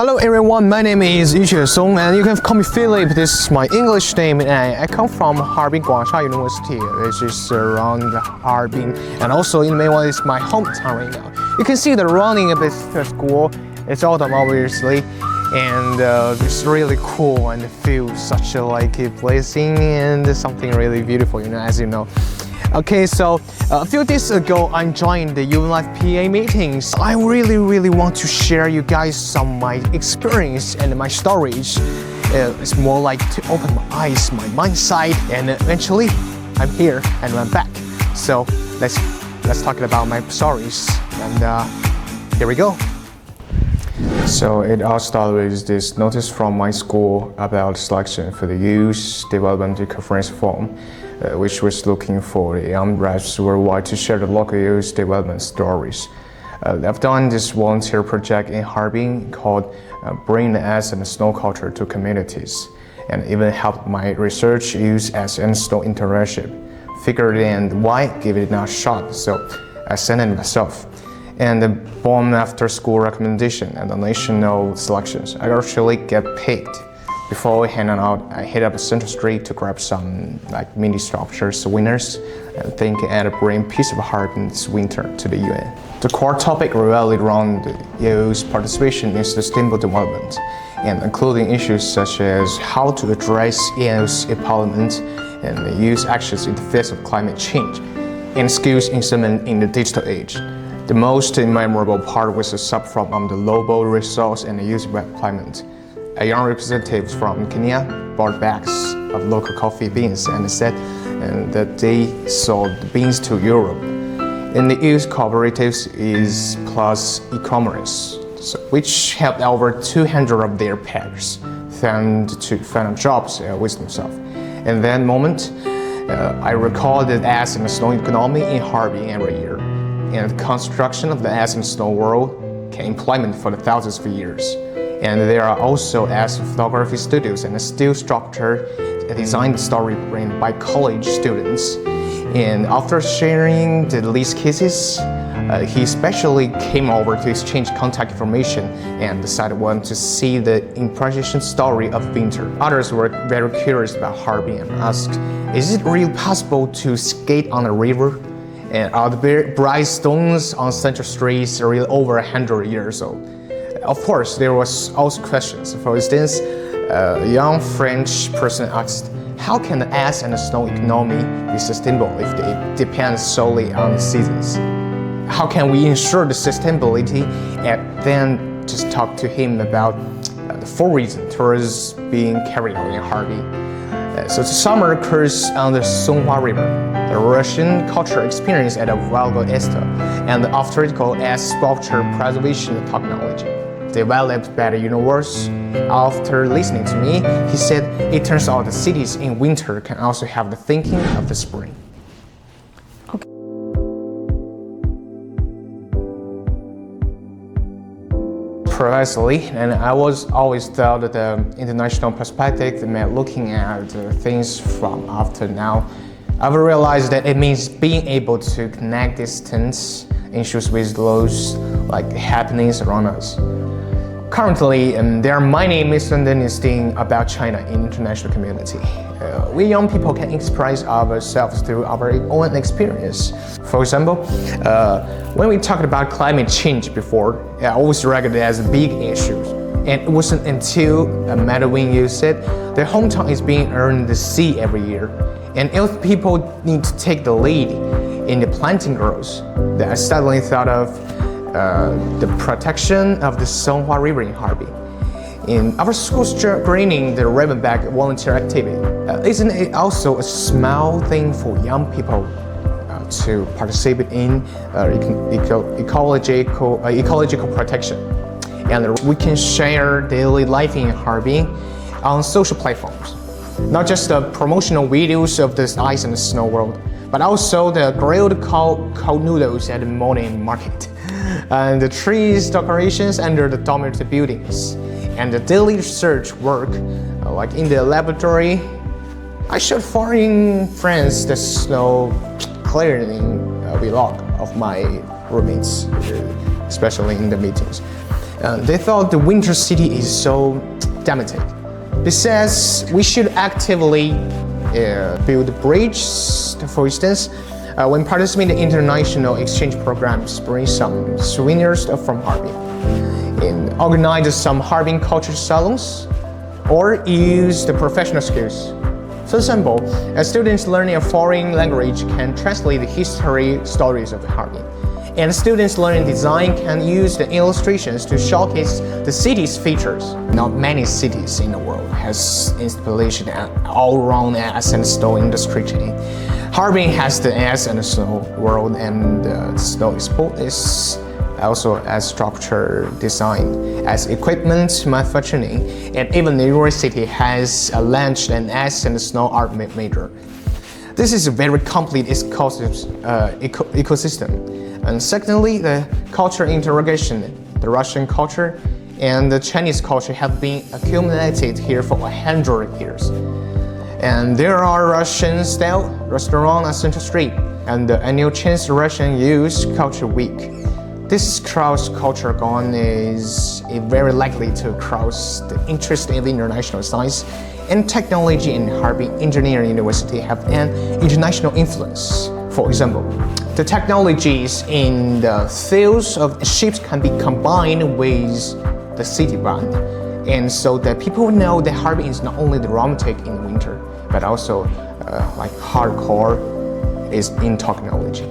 Hello everyone, my name is Yuxue Song and you can call me Philip. This is my English name and I come from Harbin Guangsha University, which is around Harbin, and also in Meanwhile it's my hometown right now. You can see the running of this school. It's autumn obviously, and it's really cool and feels such a blessing and something really beautiful, as you know. Okay, so a few days ago I joined the UN Life PA meetings. I really want to share you guys some my experience and my stories. It's more like to open my eyes, my mind side, and eventually I'm here and I'm back. So let's talk about my stories, and here we go. So it all started with this notice from my school about selection for the Youth Development Conference Forum, which was looking for the young reps worldwide to share the local youth development stories. I've done this volunteer project in Harbin called Bring the Ice and Snow Culture to Communities, and even helped my research use ice and snow internship. Figured and why give it a shot, so I sent it myself. And born after school recommendation and the national selections, I actually get picked. Before handing out, I hit up Central Street to grab some mini structures winners and think I'd bring Peace of Harbin this winter to the UN. The core topic revolved around youth participation in sustainable development, and including issues such as how to address youth empowerment and youth actions in the face of climate change, and skills improvement in the digital age. The most memorable part was a sub from the global resource and youth employment. A young representative from Kenya brought bags of local coffee beans and said that they sold the beans to Europe. And the youth cooperatives is plus e-commerce, which helped over 200 of their peers to find jobs with themselves. In that moment, I recall the ice and snow economy in Harbin every year, and the construction of the ice and snow world can employment for the thousands of years. And there are also ice photography studios and a steel structure designed story brand by college students. And after sharing the least cases, he especially came over to exchange contact information and decided wanted to see the impression story of winter. Others were very curious about Harbin and asked, is it really possible to skate on a river? And are the bright stones on Central Street really over 100 years old? Of course, there was also questions. For instance, a young French person asked, how can the ice and the snow economy be sustainable if it depends solely on the seasons? How can we ensure the sustainability? And then just talk to him about the 4 reasons tours being carried out in Harbin. So the summer occurs on the Songhua River, the Russian cultural experience at the Volga Esta, and the artificial ice sculpture preservation technology developed by the universe. After listening to me, he said it turns out the cities in winter can also have the thinking of the spring. Okay. Precisely, and I was always thought that the international perspective meant looking at things from after now. I've realized that it means being able to connect distance issues with those happenings around us. Currently, there are many misunderstandings about China in international community. We young people can express ourselves through our own experience. For example, when we talked about climate change before, I always regarded it as a big issue. And it wasn't until when you said their hometown is being earned the sea every year, and if people need to take the lead in the planting growth, that I suddenly thought of the protection of the Songhua River in Harbin. In our school's greening the riverbank volunteer activity, isn't it also a small thing for young people to participate in ecological protection? And we can share daily life in Harbin on social platforms. Not just the promotional videos of the ice and the snow world, but also the grilled cold noodles at the morning market, and the trees decorations under the dormitory buildings, and the daily research work, like in the laboratory. I showed foreign friends the snow clearing vlog of my roommates, especially in the meetings. They thought the winter city is so dramatic. Besides, we should actively build bridges, for instance, when participating in international exchange programs, bring some souvenirs from Harbin, and organize some Harbin culture salons, or use the professional skills. For example, as students learning a foreign language can translate the history stories of Harbin, and students learning design can use the illustrations to showcase the city's features. Not many cities in the world has installation all around ice and snow industry chain. Harbin has the ice and snow world, and the snow sport is also as structure design, as equipment manufacturing, and even the university has launched an ice and snow art major. This is a very complete ecosystem. And secondly, the cultural integration, the Russian culture and the Chinese culture have been accumulated here for 100 years. And there are Russian-style restaurants on Central Street, and the annual Chinese Russian Youth Culture Week. This cross-cultural gone is very likely to cross the interest in international science and technology, and Harbin Engineering University have an international influence. For example, the technologies in the fields of ships can be combined with the city brand, and so that people know that Harbin is not only the romantic in winter, but also like hardcore is in technology.